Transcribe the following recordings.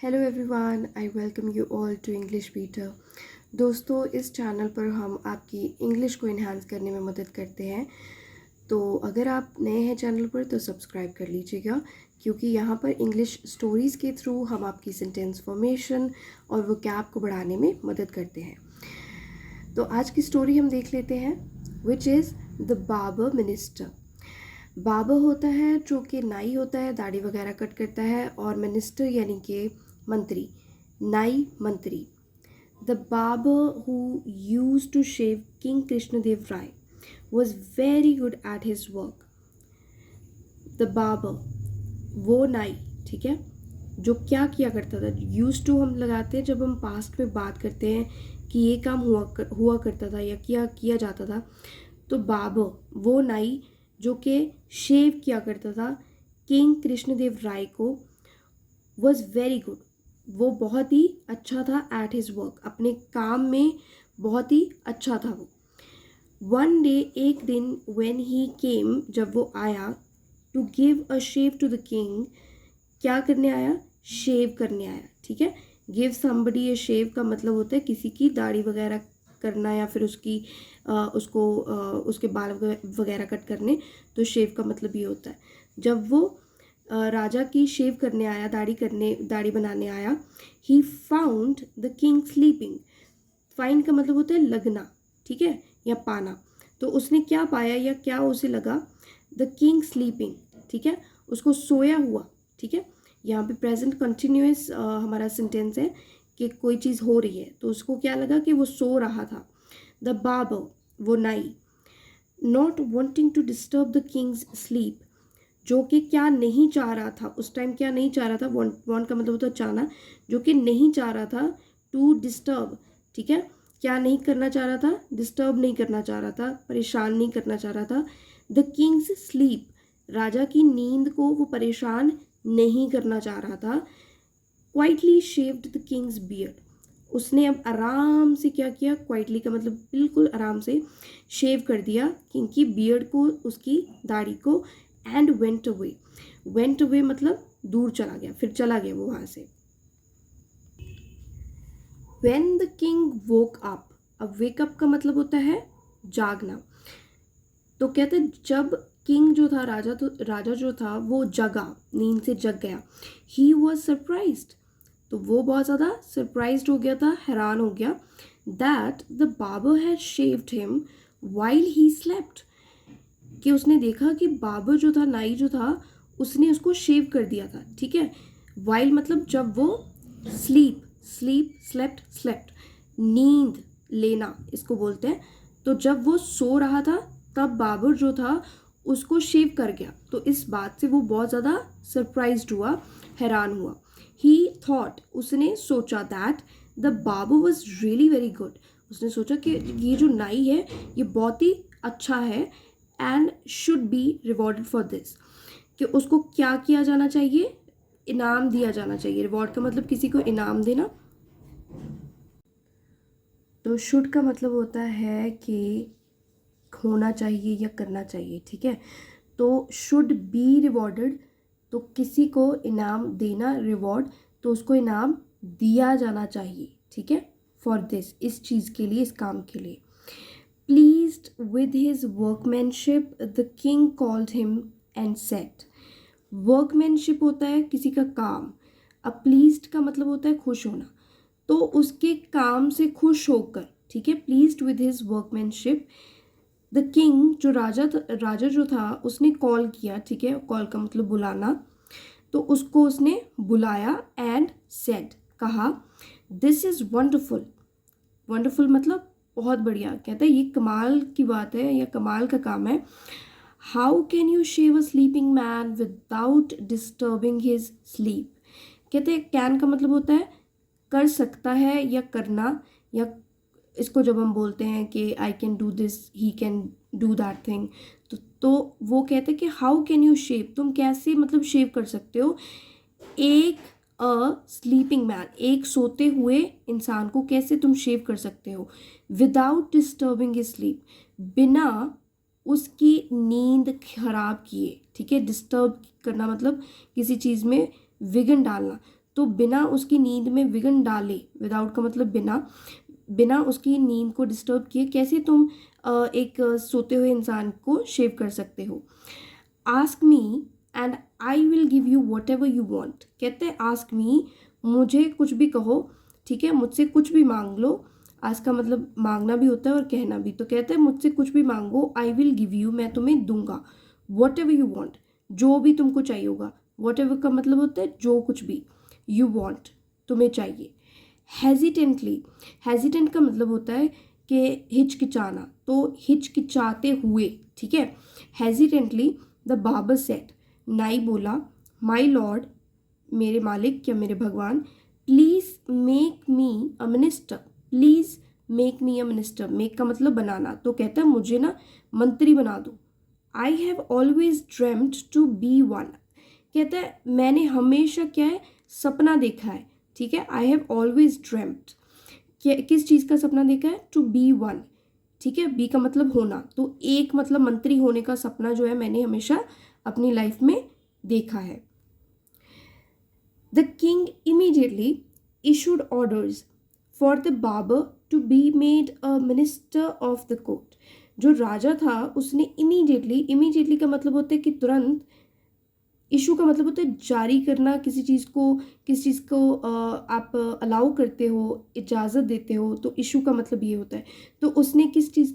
Hello everyone, I welcome you all to English Beater. दोस्तों, इस channel पर हम आपकी इंग्लिश को इन्हांस करने में मदद करते हैं। तो अगर आप नए हैं चैनल पर तो सब्सक्राइब कर लीजिएगा, क्योंकि यहाँ पर इंग्लिश स्टोरीज़ के थ्रू हम आपकी सेंटेंस फॉर्मेशन और वोकैब को बढ़ाने में मदद करते हैं। तो आज की स्टोरी हम देख लेते हैं, which is the barber minister. Barber होता है जो कि नाई होता है, दाढ़ी वगैरह कट करता है, और मिनिस्टर यानी कि मंत्री, नाई मंत्री। The barber who used to shave king Krishnadeva Raya was very good at his work. The barber, वो नाई, ठीक है, जो क्या किया करता था। यूज टू हम लगाते हैं जब हम पास्ट में बात करते हैं कि ये काम हुआ करता था या किया जाता था। तो बार्बर, वो नाई जो कि शेव किया करता था किंग कृष्णदेव राय को, वॉज वेरी गुड, वो बहुत ही अच्छा था एट हिज वर्क, अपने काम में बहुत ही अच्छा था वो। वन डे, एक दिन, व्हेन ही केम, जब वो आया, to give a shave to the king, क्या करने आया? शेव करने आया, ठीक है। गिव समबडी अ शेव का मतलब होता है किसी की दाढ़ी वगैरह करना या फिर उसके बाल वगैरह कट करने। तो शेव का मतलब ये होता है जब वो राजा की शेव करने आया, दाढ़ी बनाने आया। He found the king sleeping. Find का मतलब होता है लगना, ठीक है, या पाना। तो उसने क्या पाया या क्या उसे लगा? द किंग स्लीपिंग, ठीक है, उसको सोया हुआ, ठीक है। यहाँ पे प्रेजेंट कंटिन्यूअस हमारा सेंटेंस है कि कोई चीज़ हो रही है, तो उसको क्या लगा कि वो सो रहा था। द बार्बर, वो नाई, not wanting to disturb the king's sleep, जो कि क्या नहीं चाह रहा था उस टाइम, क्या नहीं चाह रहा था, वॉन्ट का मतलब होता है चाहना, जो कि नहीं चाह रहा था टू डिस्टर्ब, ठीक है, क्या नहीं करना चाह रहा था? डिस्टर्ब नहीं करना चाह रहा था, परेशान नहीं करना चाह रहा था। द किंग्स स्लीप, राजा की नींद को वो परेशान नहीं करना चाह रहा था। Quietly shaved the Kings beard, उसने अब आराम से क्या किया? क्वाइटली का मतलब बिल्कुल आराम से शेव कर दिया किंग की बियर्ड को, उसकी दाढ़ी को। And went away, went away मतलब दूर चला गया, फिर चला गया वो वहां से। When the king woke up, अब वेकअप का मतलब होता है जागना। तो कहते जब किंग जो था, राजा जो था वो जगा, नींद से जग गया। ही वॉज सरप्राइज्ड, तो वो बहुत ज़्यादा सरप्राइज्ड हो गया था, हैरान हो गया। That the barber had shaved him while he slept, कि उसने देखा कि बार्बर जो था, नाई जो था, उसने उसको शेव कर दिया था, ठीक है। वाइल मतलब जब वो स्लीप, स्लेप्ट, नींद लेना इसको बोलते हैं। तो जब वो सो रहा था तब बार्बर जो था उसको शेव कर गया। तो इस बात से वो बहुत ज़्यादा सरप्राइज्ड हुआ, हैरान हुआ। ही थॉट, उसने सोचा, that the barber was really very good, उसने सोचा कि ये जो नाई है ये बहुत ही अच्छा है। And should be rewarded for this, कि उसको क्या किया जाना चाहिए? इनाम दिया जाना चाहिए। रिवॉर्ड का मतलब किसी को इनाम देना। तो शुड का मतलब होता है कि होना चाहिए या करना चाहिए, ठीक है। तो शुड बी रिवॉर्डेड, तो किसी को इनाम देना, रिवॉर्ड, तो उसको इनाम दिया जाना चाहिए, ठीक है, फॉर दिस, इस चीज़ के लिए, इस काम के लिए। Pleased with his workmanship, the king called him and said, workmanship होता है किसी का काम। अब pleased का मतलब होता है खुश होना, तो उसके काम से खुश होकर, ठीक है, pleased with his workmanship, the king, जो राजा जो था, उसने कॉल किया, ठीक है, कॉल का मतलब बुलाना। तो उसको उसने बुलाया एंड सेड, कहा, दिस इज वंडरफुल, वंडरफुल मतलब बहुत बढ़िया, कहता है ये कमाल की बात है या कमाल का काम है। How can you shave a sleeping man without disturbing his sleep, कहते हैं कैन का मतलब होता है कर सकता है या करना, या इसको जब हम बोलते हैं कि I can do this, he can do that thing, तो वो कहते हैं कि हाउ कैन यू शेव, तुम कैसे मतलब शेव कर सकते हो एक स्लीपिंग मैन, एक सोते हुए इंसान को कैसे तुम शेव कर सकते हो? विदाउट डिस्टर्बिंग हिज स्लीप, बिना उसकी नींद खराब किए, ठीक है। डिस्टर्ब करना मतलब किसी चीज़ में विघन डालना। तो बिना उसकी नींद में विघ्न डाले, विदाउट का मतलब बिना, बिना उसकी नींद को डिस्टर्ब किए कैसे तुम एक सोते हुए इंसान को शेव कर सकते हो। Ask me and I will give you what ever you want. कहते हैं आस्क मी, मुझे कुछ भी कहो, ठीक है, मुझसे कुछ भी मांग लो। आस्क का मतलब मांगना भी होता है और कहना भी। तो कहते हैं मुझसे कुछ भी मांगो, आई विल गिव यू, मैं तुम्हें दूंगा, वॉट एवर यू वॉन्ट, जो भी तुमको चाहिए होगा। वॉट एवर का मतलब होता है जो कुछ भी, यू वॉन्ट तुम्हें चाहिए। हेजिटेंटली, हेजिटेंट का मतलब होता है कि हिचकिचाना, तो हिचकिचाते हुए, ठीक है। हेजिटेंटली द बार्बर सेड, नाई बोला, माई लॉर्ड, मेरे मालिक या मेरे भगवान, please make me a minister, please make me a minister. Make का मतलब बनाना, तो कहता है मुझे ना मंत्री बना दो। I have always dreamed to be one. कहता है मैंने हमेशा क्या है, सपना देखा है, ठीक है। आई हैव ऑलवेज ड्रेम्ड, किस चीज़ का सपना देखा है, टू बी वन, ठीक है। बी का मतलब होना, तो एक मतलब मंत्री होने का सपना जो है मैंने हमेशा अपनी लाइफ में देखा है। The king immediately issued orders for the barber to be made a minister of the court। जो राजा था उसने इमीडिएटली का मतलब होता है कि तुरंत, इशू का मतलब होता है जारी करना, किसी चीज़ को आप अलाउ करते हो, इजाज़त देते हो, तो इशू का मतलब ये होता है। तो उसने किस चीज़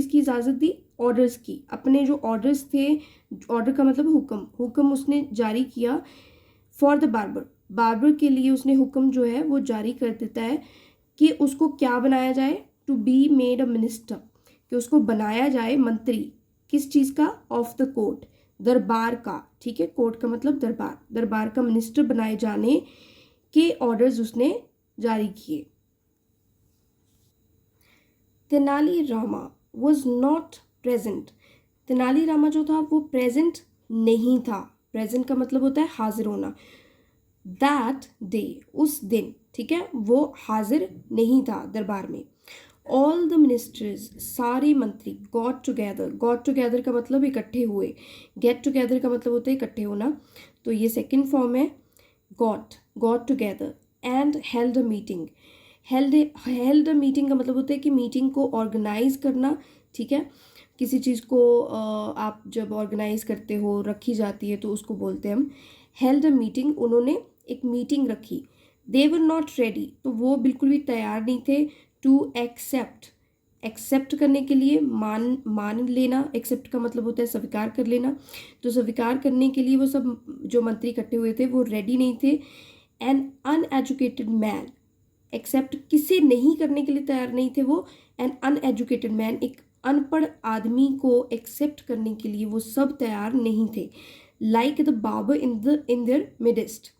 की इजाज़त दी, ऑर्डर्स की, अपने जो ऑर्डर्स थे, ऑर्डर का मतलब हुक्म उसने जारी किया। फॉर द बार्बर, बार्बर के लिए उसने हुक्म जो है वो जारी कर देता है कि उसको क्या बनाया जाए, to be made a minister, कि उसको बनाया जाए मंत्री, किस चीज़ का, ऑफ द कोर्ट, दरबार का, ठीक है। कोर्ट का मतलब दरबार, दरबार का मिनिस्टर बनाए जाने के ऑर्डर्स उसने जारी किए। Tenali Rama was not present. Tenali Rama जो था वो प्रेजेंट नहीं था। प्रेजेंट का मतलब होता है हाजिर होना। दैट डे, उस दिन, ठीक है, वो हाजिर नहीं था दरबार में। ऑल द मिनिस्टर्स, सारे मंत्री, गॉट टुगेदर का मतलब इकट्ठे हुए, गेट टुगेदर का मतलब होता है इकट्ठे होना, तो ये सेकंड फॉर्म है got together, and held a meeting. Held a meeting का मतलब होता है कि मीटिंग को ऑर्गेनाइज करना, ठीक है। किसी चीज़ को आप जब ऑर्गेनाइज करते हो, रखी जाती है, तो उसको बोलते हैं हम हेल्ड अ मीटिंग। उन्होंने एक मीटिंग रखी। दे वर नॉट रेडी, तो वो बिल्कुल भी तैयार नहीं थे। टू एक्सेप्ट करने के लिए, मान लेना, एक्सेप्ट का मतलब होता है स्वीकार कर लेना, तो स्वीकार करने के लिए वो सब जो मंत्री इकट्ठे हुए थे वो रेडी नहीं थे। एन अनएजुकेटेड मैन, एक्सेप्ट किसे नहीं करने के लिए तैयार नहीं थे वो, एन अनएजुकेटेड मैन, एक अनपढ़ आदमी को एक्सेप्ट करने के लिए वो सब तैयार नहीं थे। Like the barber in their midst,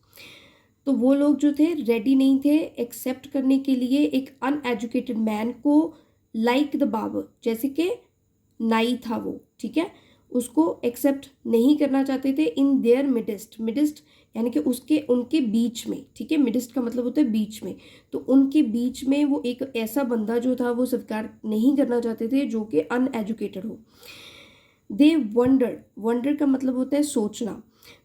तो वो लोग जो थे रेडी नहीं थे एक्सेप्ट करने के लिए एक अनएजुकेटेड मैन को, लाइक द बार्बर, जैसे कि नाई था वो, ठीक है, उसको एक्सेप्ट नहीं करना चाहते थे। इन देयर मिडिस्ट यानी कि उनके बीच में, ठीक है। मिडिस्ट का मतलब होता है बीच में, तो उनके बीच में वो एक ऐसा बंदा जो था वो स्वीकार नहीं करना चाहते थे जो कि अनएजुकेटेड हो। दे वंडर का मतलब होता है सोचना,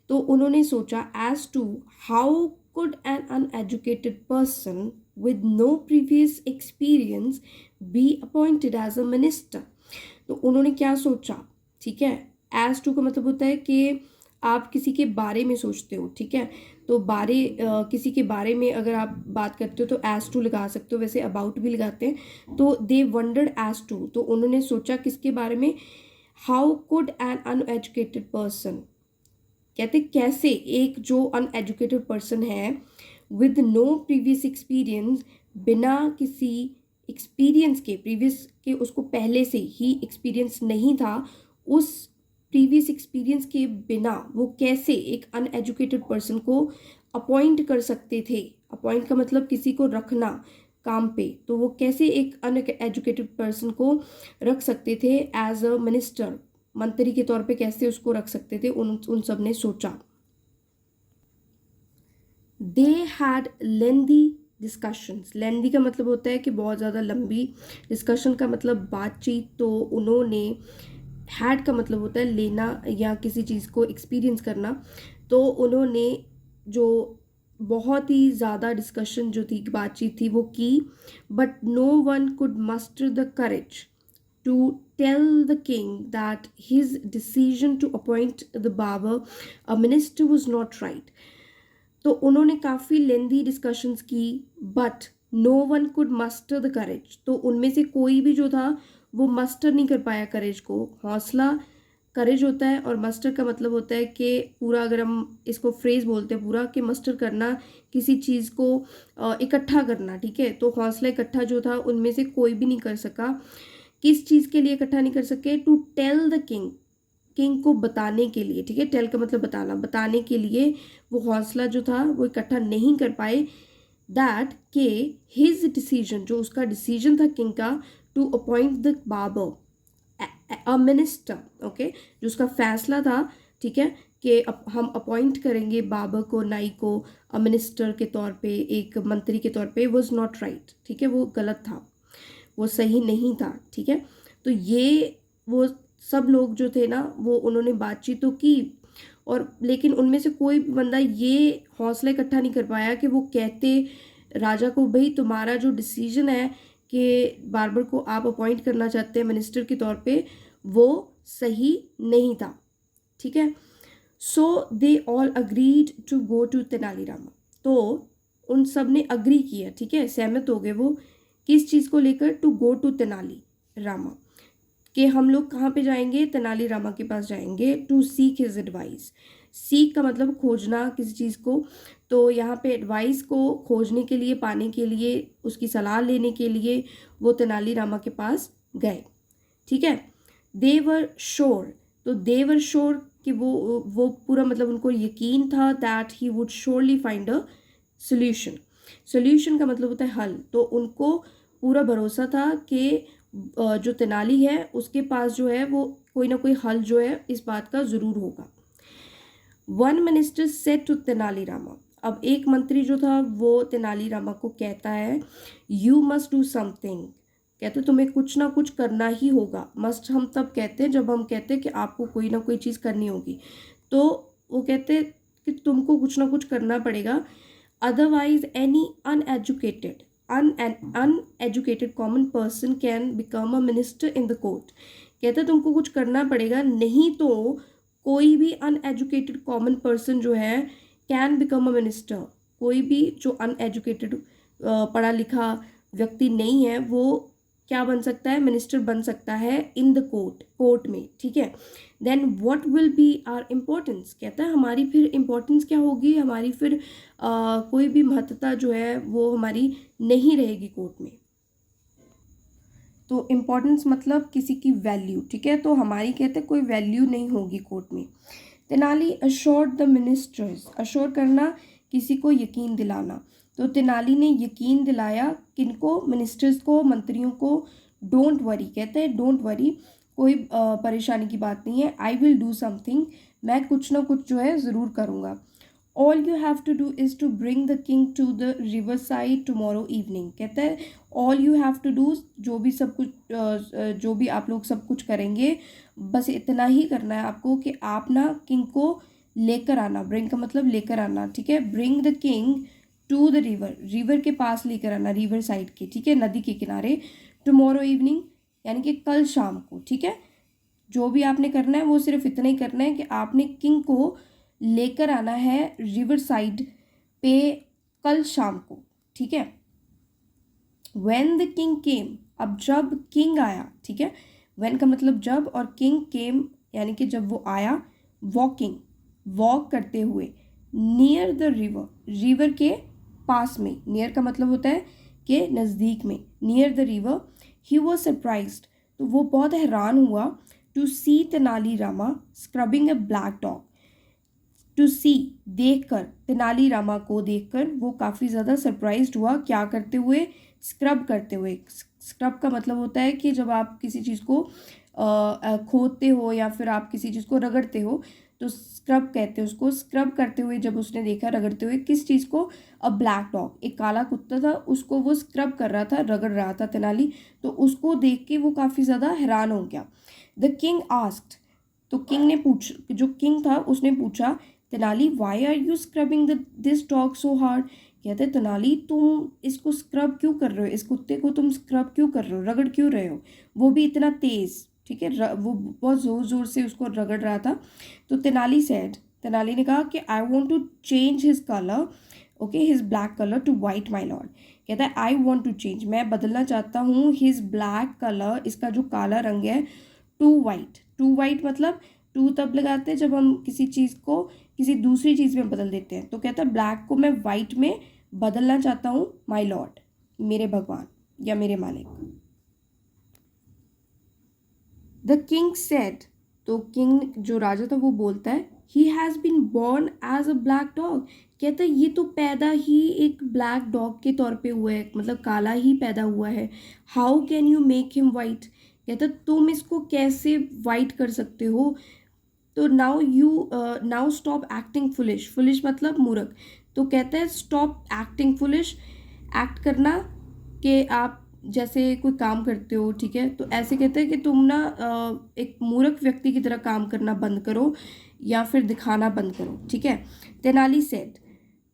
तो उन्होंने सोचा as to how could an uneducated person with no previous experience be appointed as a minister. तो उन्होंने क्या सोचा, ठीक है। एज टू का मतलब होता है कि आप किसी के बारे में सोचते हो, ठीक है, तो किसी के बारे में अगर आप बात करते हो तो एज टू लगा सकते हो, वैसे अबाउट भी लगाते हैं। तो दे वंडर्ड एज टू, तो उन्होंने सोचा किसके बारे में, how could an uneducated person, कहते कैसे एक जो अनएजुकेटेड पर्सन है, विद नो प्रीवियस एक्सपीरियंस, बिना किसी एक्सपीरियंस के, प्रीवियस के उसको पहले से ही एक्सपीरियंस नहीं था, उस प्रीवियस एक्सपीरियंस के बिना वो कैसे एक अनएजुकेटेड पर्सन को अपॉइंट कर सकते थे। अपॉइंट का मतलब किसी को रखना काम पे, तो वो कैसे एक अनएजुकेटेड पर्सन को रख सकते थे एज अ मिनिस्टर, मंत्री के तौर पे कैसे उसको रख सकते थे, उन सब ने सोचा। दे हैड लेंदी डिस्कशंस, लेंदी का मतलब होता है कि बहुत ज़्यादा लंबी, डिस्कशन का मतलब बातचीत, तो उन्होंने, हैड का मतलब होता है लेना या किसी चीज़ को एक्सपीरियंस करना, तो उन्होंने जो बहुत ही ज़्यादा डिस्कशन जो थी, बातचीत थी वो की, but no one could muster the courage to tell the king that his decision to appoint the barber a minister was not right. तो उन्होंने काफ़ी लेंदी डिस्कशंस की, but no one could muster the courage, तो उनमें से कोई भी जो था वो मस्टर नहीं कर पाया करेज को। हौसला करेज होता है, और मस्टर का मतलब होता है कि पूरा, अगर हम इसको फ्रेज बोलते हैं पूरा, कि मस्टर करना, किसी चीज़ को इकट्ठा करना, ठीक है। तो हौसला इकट्ठा जो था उनमें से कोई भी नहीं कर सका। किस चीज़ के लिए इकट्ठा नहीं कर सके? To tell the king, king को बताने के लिए, ठीक है। टेल का मतलब बताना, बताने के लिए वो हौसला जो था वो इकट्ठा नहीं कर पाए। दैट के हिज डिसीजन, जो उसका डिसीजन था किंग का, to appoint the barber a minister, okay, जो उसका फैसला था, ठीक है, कि हम अपॉइंट करेंगे बाबर को, नाई को, अ मिनिस्टर के तौर पे, एक मंत्री के तौर पे, वॉज नॉट राइट, ठीक है, वो गलत था, वो सही नहीं था, ठीक है। तो ये वो सब लोग जो थे ना, वो उन्होंने बातचीत तो की, और लेकिन उनमें से कोई भी बंदा ये हौसला इकट्ठा नहीं कर पाया कि वो कहते राजा को, भाई तुम्हारा जो डिसीजन है कि बार्बर को आप अपॉइंट करना चाहते हैं मिनिस्टर के तौर पे, वो सही नहीं था, ठीक है। So they all agreed to go to Tenalirama, तो उन सब ने अग्री किया, ठीक है, सहमत हो गए वो, किस चीज़ को लेकर? To go to Tenali Rama, कि हम लोग कहाँ पे जाएंगे? तेनालीरामा के पास जाएंगे। To seek his advice, seek का मतलब खोजना किसी चीज़ को, तो यहाँ पे एडवाइस को खोजने के लिए, पाने के लिए, उसकी सलाह लेने के लिए वो तेनालीरामा के पास गए, ठीक है। देवर श्योर, तो देवर श्योर कि वो पूरा मतलब उनको यकीन था that he would surely find a solution. Solution का मतलब होता है हल, तो उनको पूरा भरोसा था कि जो तेनाली है उसके पास जो है वो कोई ना कोई हल जो है इस बात का ज़रूर होगा। One minister said to Tenalirama, अब एक मंत्री जो था वो तेनालीरामा को कहता है, यू मस्ट डू समथिंग, कहते तुम्हें कुछ ना कुछ करना ही होगा। मस्ट हम तब कहते हैं जब हम कहते हैं कि आपको कोई ना कोई चीज़ करनी होगी, तो वो कहते हैं कि तुमको कुछ ना कुछ करना पड़ेगा, otherwise any uneducated common person can become a minister in the court, कहते हैं तुमको कुछ करना पड़ेगा, नहीं तो कोई भी अनएजुकेटेड कॉमन पर्सन जो है कैन बिकम अ मिनिस्टर, कोई भी जो अनएजुकेटेड पढ़ा लिखा व्यक्ति नहीं है वो क्या बन सकता है? मिनिस्टर बन सकता है इन द कोर्ट, कोर्ट में, ठीक है। Then what will be our importance, कहता है हमारी फिर इम्पोर्टेंस क्या होगी, हमारी फिर कोई भी महत्ता जो है वो हमारी नहीं रहेगी कोर्ट में। तो इम्पोर्टेंस मतलब किसी की वैल्यू, ठीक है, तो हमारी कहते हैं कोई वैल्यू नहीं होगी कोर्ट में। Tenali assured the ministers, assure करना, किसी को यकीन दिलाना, तो तेनाली ने यकीन दिलाया किनको? मिनिस्टर्स को, मंत्रियों को। डोंट वरी, कहते हैं डोंट वरी, कोई परेशानी की बात नहीं है। आई विल डू समथिंग, मैं कुछ ना कुछ जो है ज़रूर करूँगा। All you have to do is to bring the king to the river side tomorrow evening, कहता है all you have to do, जो भी सब कुछ जो भी आप लोग सब कुछ करेंगे, बस इतना ही करना है आपको कि आप ना किंग को लेकर आना, ब्रिंग का मतलब लेकर आना, ठीक है। Bring the king to the river, river के पास लेकर आना, रिवर साइड के, ठीक है, नदी के किनारे। टुमारो इवनिंग यानी कि कल शाम को, ठीक है। जो भी आपने करना है वो सिर्फ इतना ही करना है कि आपने किंग को लेकर आना है रिवर साइड पे कल शाम को, ठीक है। व्हेन द किंग केम, अब जब किंग आया, ठीक है, व्हेन का मतलब जब, और किंग केम यानी कि जब वो आया, वॉकिंग वॉक करते हुए, नियर द रिवर, रिवर के पास में, नियर का मतलब होता है कि नज़दीक में, near the river, he was surprised, तो वो बहुत हैरान हुआ, to see Tenalirama scrubbing a black dog, to see देखकर, तेनालीरामा को देखकर वो काफ़ी ज़्यादा सरप्राइज्ड हुआ, क्या करते हुए? स्क्रब करते हुए। स्क्रब का मतलब होता है कि जब आप किसी चीज़ को खोदते हो या फिर आप किसी चीज़ को रगड़ते हो तो स्क्रब कहते हैं उसको। स्क्रब करते हुए जब उसने देखा, रगड़ते हुए, किस चीज़ को? अ ब्लैक डॉग, एक काला कुत्ता था, उसको वो स्क्रब कर रहा था, रगड़ रहा था तेनाली, तो उसको देख के वो काफ़ी ज़्यादा हैरान हो गया। द किंग आस्क्ड, तो किंग ने जो किंग था उसने पूछा, Tenali why are you scrubbing this dog so hard. कहते हैं तेनाली तुम इसको स्क्रब क्यों कर रहे हो, इस कुत्ते को तुम स्क्रब क्यों कर रहे हो, रगड़ क्यों रहे हो, वो भी इतना तेज़। ठीक है, वो बहुत ज़ोर ज़ोर से उसको रगड़ रहा था। तो तेनाली सेड, तेनाली ने कहा कि I want to change his colour, okay, his black colour to white my lord. कहता है आई वॉन्ट टू चेंज, मैं बदलना चाहता हूँ, हिज ब्लैक कलर, इसका जो काला रंग है, टू वाइट। टू वाइट मतलब टू तब लगाते हैं जब हम किसी चीज़ को किसी दूसरी चीज़ में बदल देते हैं। तो कहता है ब्लैक को मैं वाइट में बदलना चाहता हूँ, माई लॉर्ड, मेरे भगवान या मेरे मालिक। द किंग सेड, तो किंग जो राजा था वो बोलता है, he has been born as a black dog. कहता है ये तो पैदा ही एक ब्लैक डॉग के तौर पे हुआ है, मतलब काला ही पैदा हुआ है। How can you make him white. कहता तुम इसको कैसे वाइट कर सकते हो। तो now stop acting foolish, foolish मतलब मूर्ख। तो कहता है स्टॉप एक्टिंग फुलिश, एक्ट करना कि आप जैसे कोई काम करते हो, ठीक है, तो ऐसे कहते हैं कि तुम ना एक मूर्ख व्यक्ति की तरह काम करना बंद करो या फिर दिखाना बंद करो। ठीक है। तेनाली सेड,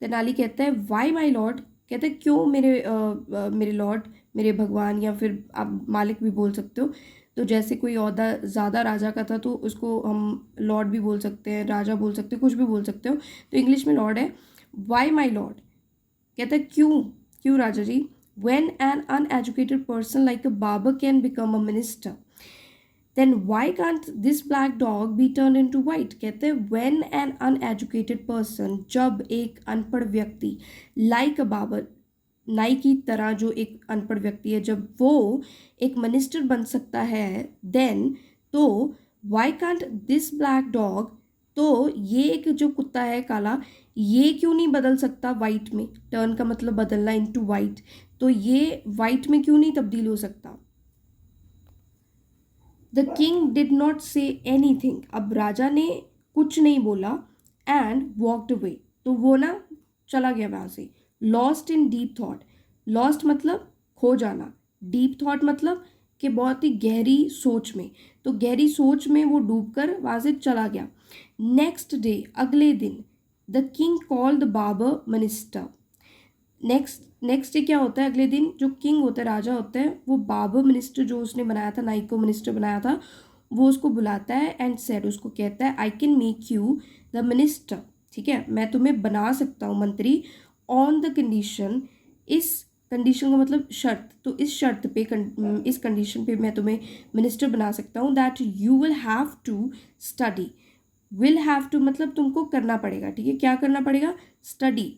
तेनाली कहता है वाई माई लॉर्ड। कहते हैं क्यों मेरे लॉर्ड, मेरे भगवान, या फिर आप मालिक भी बोल सकते हो। तो जैसे कोई ओहदा ज़्यादा राजा का था तो उसको हम लॉर्ड भी बोल सकते हैं, राजा बोल सकते हैं, कुछ भी बोल सकते हो। तो इंग्लिश में लॉर्ड है। वाई माई लॉर्ड, कहता है क्यों, क्यों राजा जी। When an uneducated person like a barber can become a minister, then why can't this black dog be turned into white। कहते हैं when an uneducated person, जब एक अनपढ़ व्यक्ति, like a barber, नाई की तरह जो एक अनपढ़ व्यक्ति है, जब वो एक मिनिस्टर बन सकता है, देन तो why can't this black dog, तो ये एक जो कुत्ता है काला, ये क्यों नहीं बदल सकता वाइट में। टर्न का मतलब बदलना, इनटू वाइट, तो ये वाइट में क्यों नहीं तब्दील हो सकता। The king did not say anything, अब राजा ने कुछ नहीं बोला। एंड वॉकड अवे, तो वो ना चला गया वहाँ से। Lost in deep thought, lost मतलब खो जाना, डीप थॉट मतलब कि बहुत ही गहरी सोच में, तो गहरी सोच में वो डूबकर वहाँ से चला गया। नेक्स्ट डे, अगले दिन, the king called the barber minister. Next day क्या होता है, अगले दिन जो किंग होता है, राजा होता है, वो बार्बर मिनिस्टर जो उसने बनाया था, नाई को मिनिस्टर बनाया था, वो उसको बुलाता है एंड सेड, उसको कहता है I can make you the minister. ठीक है, मैं तुम्हें बना सकता हूँ मंत्री, ऑन द कंडीशन, इस कंडीशन का मतलब शर्त, तो इस शर्त पे, इस कंडीशन पे मैं तुम्हें मिनिस्टर बना सकता हूँ, that you will have to study. Will have to मतलब तुमको करना पड़ेगा। ठीक है, क्या करना पड़ेगा, स्टडी।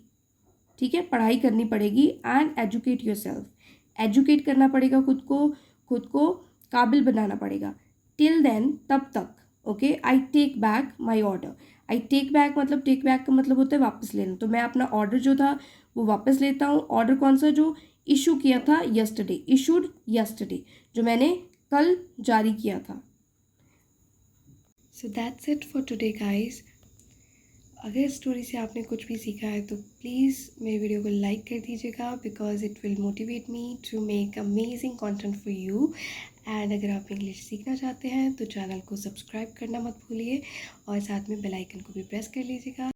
ठीक है, पढ़ाई करनी पड़ेगी। And educate your self, educate करना पड़ेगा खुद को काबिल बनाना पड़ेगा। टिल देन, तब तक, okay, I take back my order. I take back मतलब, टेक बैक का मतलब होता है वापस लेना, तो मैं अपना ऑर्डर जो था वो वापस लेता हूँ। ऑर्डर कौन सा, जो इशू किया था यस्टरडे, इशूड यस्टरडे, जो मैंने कल जारी किया था। So that's it for today guys. अगर इस स्टोरी से आपने कुछ भी सीखा है तो प्लीज़ मेरे वीडियो को लाइक कर दीजिएगा, because it will motivate me to make amazing content for you. And अगर आप इंग्लिश सीखना चाहते हैं तो चैनल को सब्सक्राइब करना मत भूलिए और साथ में बेल आइकन को भी प्रेस कर लीजिएगा।